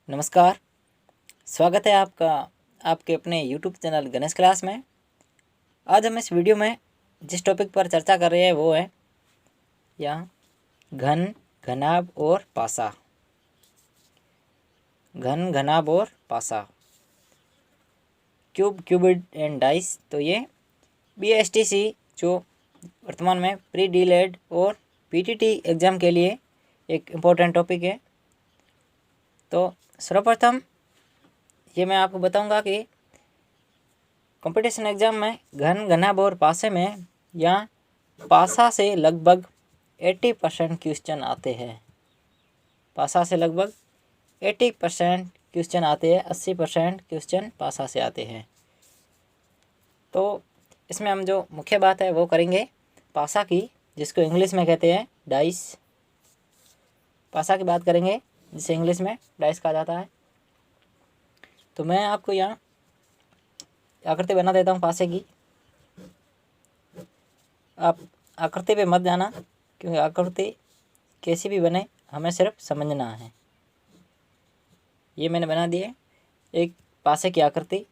नमस्कार। स्वागत है आपका आपके अपने YouTube चैनल गणेश क्लास में। आज हम इस वीडियो में जिस टॉपिक पर चर्चा कर रहे हैं वो है यहाँ घन, घनाभ और पासा। घन, घनाभ और पासा, क्यूब, क्यूबिड एंड डाइस। तो ये BSTC जो वर्तमान में प्री डीलेड और PTT एग्ज़ाम के लिए एक इम्पोर्टेंट टॉपिक है। तो सर्वप्रथम ये मैं आपको बताऊंगा कि कंपटीशन एग्ज़ाम में घन, घनाभ और पासे में यहाँ पासा से लगभग 80% क्वेश्चन आते हैं। पासा से लगभग 80% क्वेश्चन आते हैं, 80% क्वेश्चन पासा से आते हैं। तो इसमें हम जो मुख्य बात है वो करेंगे पासा की, जिसको इंग्लिश में कहते हैं डाइस। पासा की बात करेंगे जिसे इंग्लिश में डाइस कहा जाता है। तो मैं आपको यहाँ आकृति बना देता हूँ पासे की। आप आकृति पे मत जाना, क्योंकि आकृति कैसी भी बने हमें सिर्फ समझना है। ये मैंने बना दी है एक पासे की आकृति।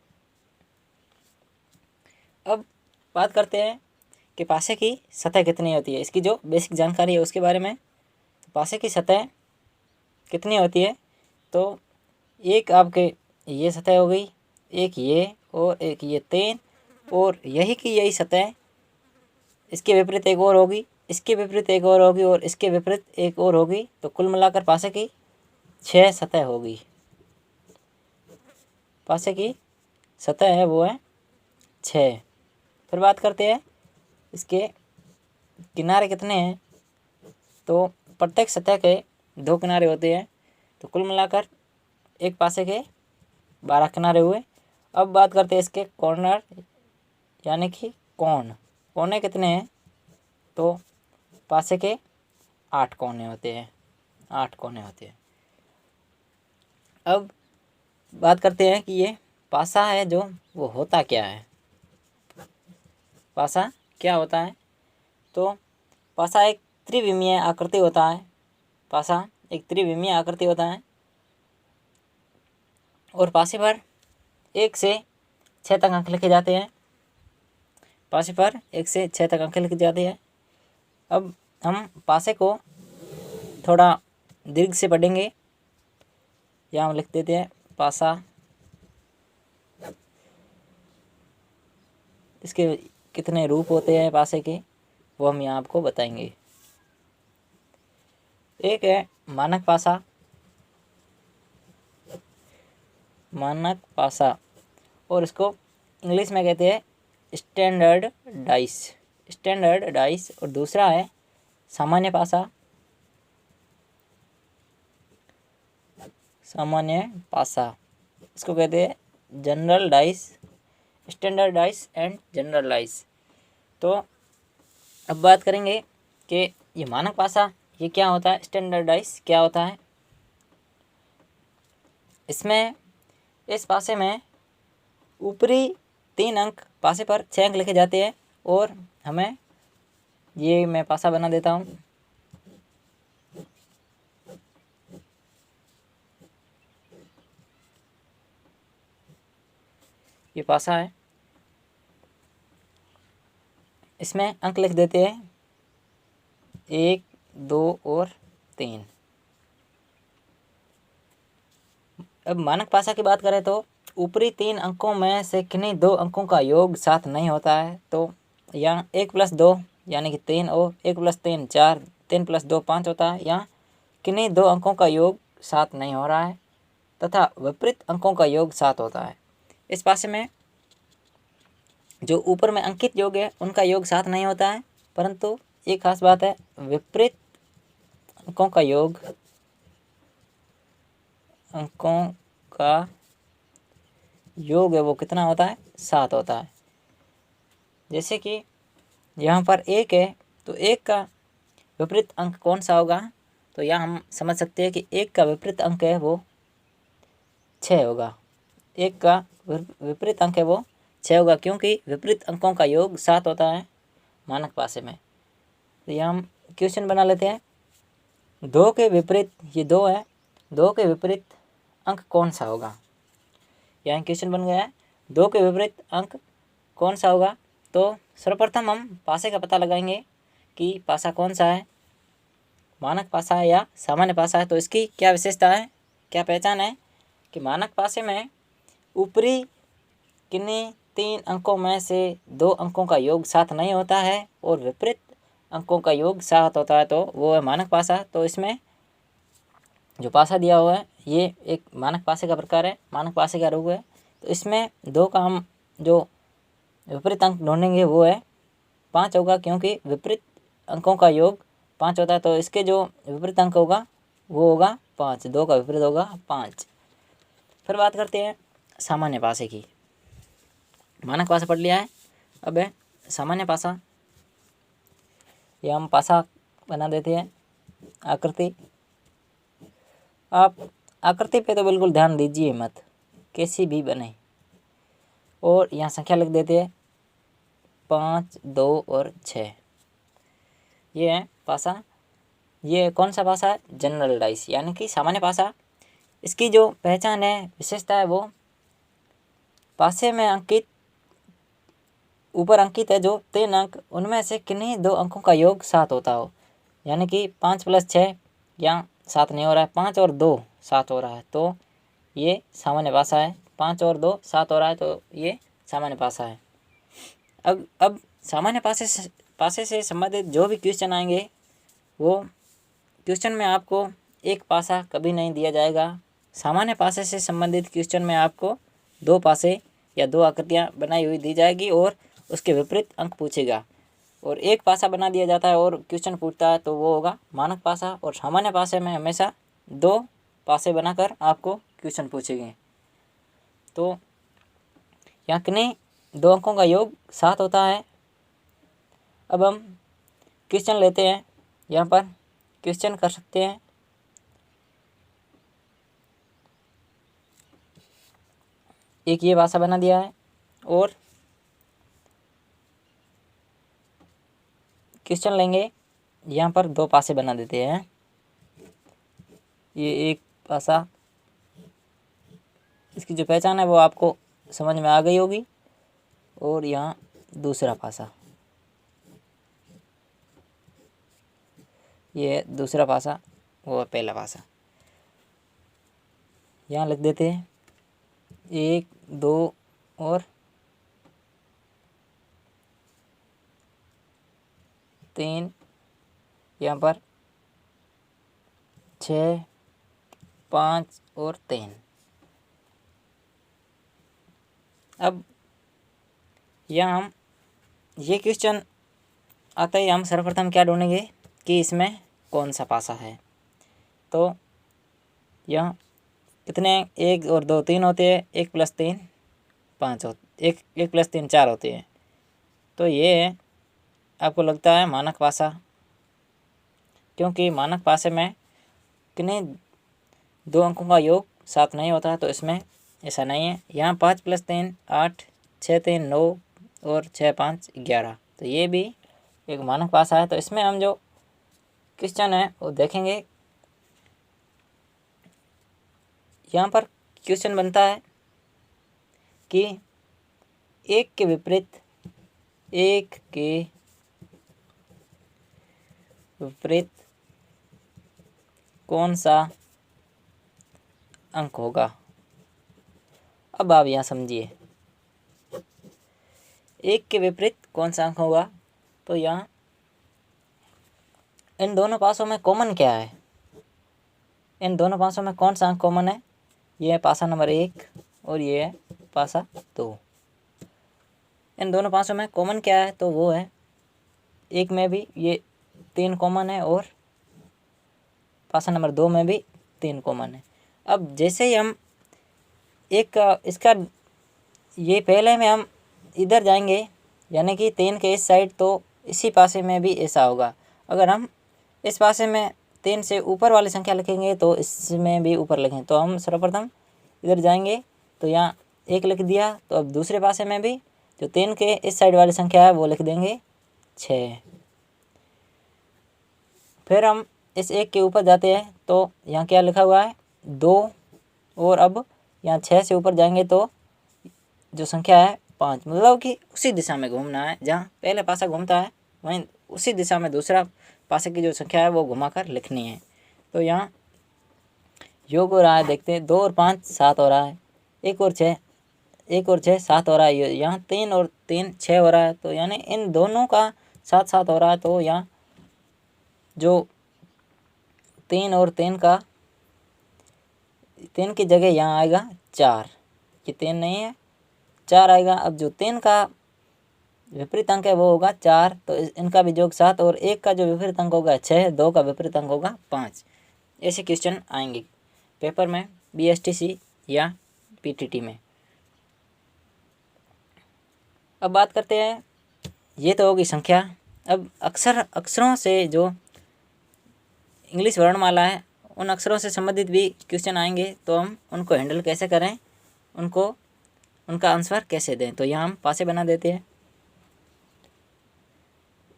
अब बात करते हैं कि पासे की सतह कितनी होती है। इसकी जो बेसिक जानकारी है उसके बारे में। तो पासे की सतह कितनी होती है, तो एक आपके ये सतह हो गई, एक ये और एक ये, 3, और यही की यही सतह इसके विपरीत एक और होगी, इसके विपरीत एक और होगी और इसके विपरीत एक और होगी। तो कुल मिलाकर पासे की 6 सतह होगी। पासे की सतह है वो है 6। फिर बात करते हैं इसके किनारे कितने हैं। तो प्रत्येक सतह के 2 किनारे होते हैं। तो कुल मिलाकर एक पासे के 12 किनारे हुए। अब बात करते हैं इसके कॉर्नर यानी कि कोने कितने हैं। तो पासे के 8 कोने होते हैं, 8 कोने होते हैं। अब बात करते हैं कि ये पासा है जो वो होता क्या है। पासा क्या होता है, तो पासा एक त्रिविमीय आकृति होता है। पासा एक त्रिविमीय आकृति होता है और पासे पर 1 से 6 तक अंक लिखे जाते हैं। पासे पर 1 से 6 तक अंक लिखे जाते हैं। अब हम पासे को थोड़ा दीर्घ से पढ़ेंगे। यहाँ हम लिख देते हैं पासा। इसके कितने रूप होते हैं पासे के वो हम यहाँ आपको बताएंगे। एक है मानक पासा। मानक पासा और इसको इंग्लिश में कहते हैं स्टैंडर्ड डाइस। Standard dice. और दूसरा है सामान्य पासा। सामान्य पासा इसको कहते हैं general dice. Standard dice and general dice. तो अब बात करेंगे कि ये मानक पासा ये क्या होता है, स्टैंडर्ड डाइस क्या होता है। इसमें इस पासे में ऊपरी 3 अंक, पासे पर 6 अंक लिखे जाते हैं। और हमें ये मैं पासा बना देता हूँ। ये पासा है, इसमें अंक लिख देते हैं 1, 2 और 3। अब मानक पासा की बात करें तो ऊपरी 3 अंकों में से किन्हीं 2 अंकों का योग 7 नहीं होता है। तो यहाँ 1 + 2 यानी कि 3 और 1 + 3 4, 3 + 2 5 होता है। यहाँ किन्हीं 2 अंकों का योग 7 नहीं हो रहा है तथा विपरीत अंकों का योग 7 होता है। इस पासे में जो ऊपर में अंकित योग है उनका योग 7 नहीं होता है, परंतु एक खास बात है, विपरीत अंकों का योग है वो कितना होता है, 7 होता है। जैसे कि यहाँ पर 1 है तो 1 का विपरीत अंक कौन सा होगा। तो यहाँ हम समझ सकते हैं कि 1 का विपरीत अंक है वो 6 होगा। 1 का विपरीत अंक है वो 6 होगा, क्योंकि विपरीत अंकों का योग 7 होता है मानक पासे में। तो यहाँ हम क्वेश्चन बना लेते हैं। 2 के विपरीत, ये 2 है, 2 के विपरीत अंक कौन सा होगा। यहाँ क्वेश्चन बन गया है 2 के विपरीत अंक कौन सा होगा। तो सर्वप्रथम हम पासे का पता लगाएंगे कि पासा कौन सा है, मानक पासा है या सामान्य पासा है। तो इसकी क्या विशेषता है, क्या पहचान है कि मानक पासे में ऊपरी किन्हीं 3 अंकों में से 2 अंकों का योग 7 नहीं होता है और विपरीत अंकों का योग 7 होता है, तो वो है मानक पासा। तो इसमें जो पासा दिया हुआ है ये एक मानक पासे का प्रकार है, मानक पासे का रूप है। तो इसमें 2 का हम जो विपरीत अंक ढूंढेंगे वो है 5 होगा, क्योंकि विपरीत अंकों का योग 5 होता है। तो इसके जो विपरीत अंक होगा वो होगा 5, 2 का विपरीत होगा 5। फिर बात करते हैं सामान्य पासे की। मानक पासा पढ़ लिया है, अब है सामान्य पासा। ये हम पासा बना देते हैं आकृति। आप आकृति पे तो बिल्कुल ध्यान दीजिए मत, कैसी भी बने। और यहाँ संख्या लिख देते हैं 5, 2 और 6। ये है पासा। ये कौन सा पासा है, जनरल डाइस यानी कि सामान्य पासा। इसकी जो पहचान है, विशेषता है, वो पासे में अंकित ऊपर अंकित है जो 3 अंक, उनमें से किन्हीं 2 अंकों का योग 7 होता हो। यानी कि 5 + 6 यहाँ 7 नहीं हो रहा है, 5 और 2 7 हो रहा है, तो ये सामान्य पासा है। 5 और 2 7 हो रहा है, तो ये सामान्य पासा है। अब सामान्य पासे से संबंधित जो भी क्वेश्चन आएंगे वो क्वेश्चन में आपको एक पासा कभी नहीं दिया जाएगा। सामान्य पासे से संबंधित क्वेश्चन में आपको 2 पासे या 2 आकृतियाँ बनाई हुई दी जाएगी और उसके विपरीत अंक पूछेगा। और एक पासा बना दिया जाता है और क्वेश्चन पूछता है तो वो होगा मानक पासा। और सामान्य पासे में हमेशा 2 पासे बनाकर आपको क्वेश्चन पूछेंगे। तो यहाँ किन्हीं 2 अंकों का योग 7 होता है। अब हम क्वेश्चन लेते हैं, यहाँ पर क्वेश्चन कर सकते हैं। एक ये पासा बना दिया है और क्वेश्चन लेंगे, यहाँ पर 2 पासे बना देते हैं। ये एक पासा, इसकी जो पहचान है वो आपको समझ में आ गई होगी। और यहाँ दूसरा पासा, ये दूसरा पासा, वो है पहला पासा। यहाँ लिख देते हैं 1, 2 और 3, यहाँ पर 6, 5 और 3। अब यहाँ हम ये क्वेश्चन आता है, हम सर्वप्रथम क्या ढूंढेंगे कि इसमें कौन सा पासा है। तो यहाँ कितने 1 और 2 3 होते हैं, 1 + 3 5 होते, 1 + 3 4 होते हैं। तो ये आपको लगता है मानक पासा, क्योंकि मानक पासे में किन्हीं 2 अंकों का योग 7 नहीं होता, तो इसमें ऐसा नहीं है। यहाँ 5 + 3 8, 6 3 9 और 6 5 11, तो ये भी एक मानक पासा है। तो इसमें हम जो क्वेश्चन है वो देखेंगे। यहाँ पर क्वेश्चन बनता है कि 1 के विपरीत कौन सा अंक होगा। अब आप यहाँ समझिए, 1 के विपरीत कौन सा अंक होगा। तो यहाँ इन दोनों पासों में कॉमन क्या है, इन दोनों पासों में कौन सा अंक कॉमन है। ये है पासा नंबर 1 और ये है पासा 2। इन दोनों पासों में कॉमन क्या है, तो वो है 1 में भी ये 3 कॉमन है और पासा नंबर 2 में भी 3 कॉमन है। अब जैसे ही हम एक इसका ये पहले में हम इधर जाएंगे, यानी कि 3 के इस साइड, तो इसी पासे में भी ऐसा होगा। अगर हम इस पासे में 3 से ऊपर वाली संख्या लिखेंगे तो इसमें भी ऊपर लिखें। तो हम सर्वप्रथम इधर जाएंगे, तो यहाँ 1 लिख दिया, तो अब दूसरे पासे में भी जो 3 के इस साइड वाली संख्या है वो लिख देंगे 6। फिर हम इस 1 के ऊपर जाते हैं, तो यहाँ क्या लिखा हुआ है 2 और अब यहाँ 6 से ऊपर जाएंगे तो जो संख्या है 5, मतलब कि उसी दिशा में घूमना है, जहाँ पहले पासा घूमता है वहीं उसी दिशा में दूसरा पासे की जो संख्या है वो घुमाकर लिखनी है। तो यहाँ योग हो रहा है, देखते हैं 2 और 5 7 हो रहा है, 1 और 6 7 हो रहा है, यहाँ 3 और 3 6 हो रहा है। तो यानी इन दोनों का 7 7 हो रहा है। तो यहाँ जो 3 और 3 का 3 की जगह यहाँ आएगा 4, ये 3 नहीं है 4 आएगा। अब जो 3 का विपरीत अंक है वो होगा 4, तो इनका भी योग 7 और 1 का जो विपरीत अंक होगा 6, 2 का विपरीत अंक होगा 5। ऐसे क्वेश्चन आएंगे पेपर में, BSTC या PTT में। अब बात करते हैं, ये तो होगी संख्या। अब अक्षरों से जो इंग्लिश वर्णमाला है उन अक्षरों से संबंधित भी क्वेश्चन आएंगे, तो हम उनको हैंडल कैसे करें, उनका आंसर कैसे दें। तो यहाँ हम पासे बना देते हैं,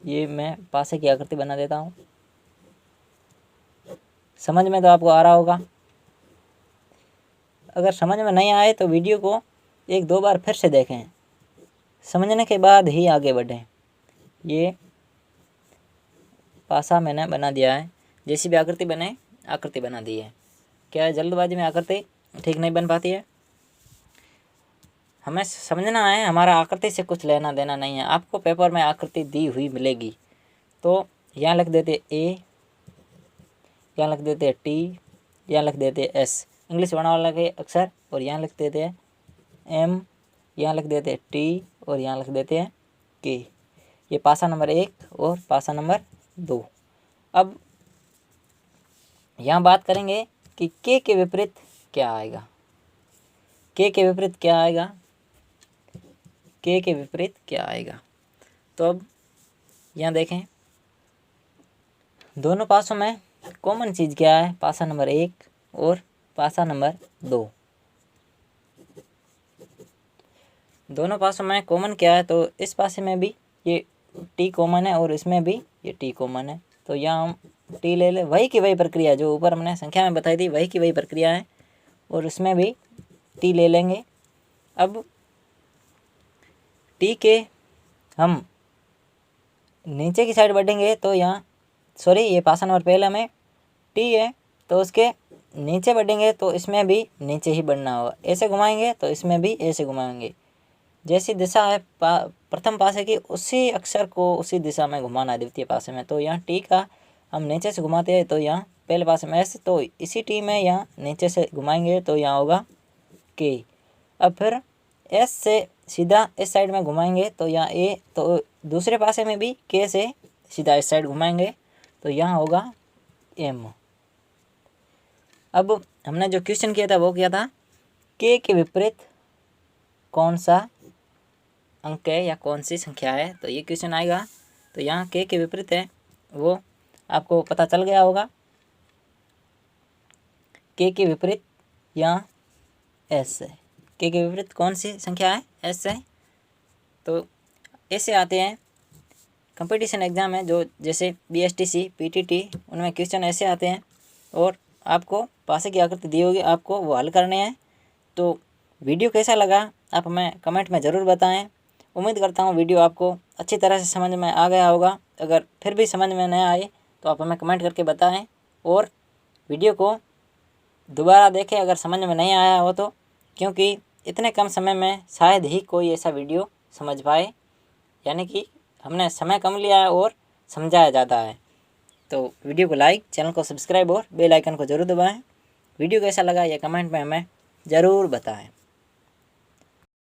ये मैं पासे की आकृति बना देता हूँ। समझ में तो आपको आ रहा होगा, अगर समझ में नहीं आए तो वीडियो को 1-2 बार फिर से देखें, समझने के बाद ही आगे बढ़ें। ये पासा मैंने बना दिया है, जैसी भी आकृति बने आकृति बना दी है। क्या है, जल्दबाजी में आकृति ठीक नहीं बन पाती है। हमें समझना है, हमारा आकृति से कुछ लेना देना नहीं है। आपको पेपर में आकृति दी हुई मिलेगी, तो यहाँ लिख देते A, यहाँ लिख देते T, यहाँ लिख देते S इंग्लिश वर्णमाला के अक्षर, और यहाँ लिख देते हैं M, यहाँ लिख देते हैं T और यहाँ लिख देते हैं K। ये पासा नंबर 1 और पासा नंबर 2। अब यहाँ बात करेंगे कि K के विपरीत क्या आएगा। K के विपरीत क्या आएगा, K के विपरीत क्या आएगा। तो अब यहाँ देखें, दोनों पासों में कॉमन चीज़ क्या है, पासा नंबर 1 और पासा नंबर 2। दोनों पासों में कॉमन क्या है, तो इस पासे में भी ये T कॉमन है और इसमें भी ये T कॉमन है। तो यहाँ हम T ले ले, वही की वही प्रक्रिया जो ऊपर हमने संख्या में बताई थी, वही की वही प्रक्रिया है, और उसमें भी T ले लेंगे। अब T के हम नीचे की साइड बढ़ेंगे, तो यहाँ सॉरी ये पासा नंबर पहला में T है, तो उसके नीचे बढ़ेंगे तो इसमें भी नीचे ही बढ़ना होगा। ऐसे घुमाएंगे तो इसमें भी ऐसे घुमाएंगे, जैसी दिशा है प्रथम पासे की उसी अक्षर को उसी दिशा में घुमाना है द्वितीय पासे में। तो यहाँ T का हम नीचे से घुमाते हैं, तो यहाँ पहले पासे में S, तो इसी T में यहाँ नीचे से घुमाएंगे तो यहाँ होगा K। अब फिर S से सीधा इस साइड में घुमाएंगे तो यहाँ A, तो दूसरे पासे में भी K से सीधा इस साइड घुमाएंगे तो यहाँ होगा M। अब हमने जो क्वेश्चन किया था वो क्या था, K के विपरीत कौन सा अंक है या कौन सी संख्या है, तो ये क्वेश्चन आएगा। तो यहाँ K के विपरीत है वो आपको पता चल गया होगा। K के विपरीत यहाँ S है, K के विपरीत कौन सी संख्या है, S है। तो ऐसे आते हैं कंपटीशन एग्ज़ाम में, जो जैसे BSTC PTT, उनमें क्वेश्चन ऐसे आते हैं, और आपको पासे की आकृति दी होगी, आपको वो हल करने हैं। तो वीडियो कैसा लगा आप हमें कमेंट में ज़रूर बताएं। उम्मीद करता हूँ वीडियो आपको अच्छी तरह से समझ में आ गया होगा। अगर फिर भी समझ में नहीं आए तो आप हमें कमेंट करके बताएं, और वीडियो को दोबारा देखें अगर समझ में नहीं आया हो तो, क्योंकि इतने कम समय में शायद ही कोई ऐसा वीडियो समझ पाए, यानी कि हमने समय कम लिया है और समझाया ज़्यादा है। तो वीडियो को लाइक, चैनल को सब्सक्राइब और बेल आइकन को ज़रूर दबाएं। वीडियो कैसा लगा ये कमेंट में हमें ज़रूर बताएं।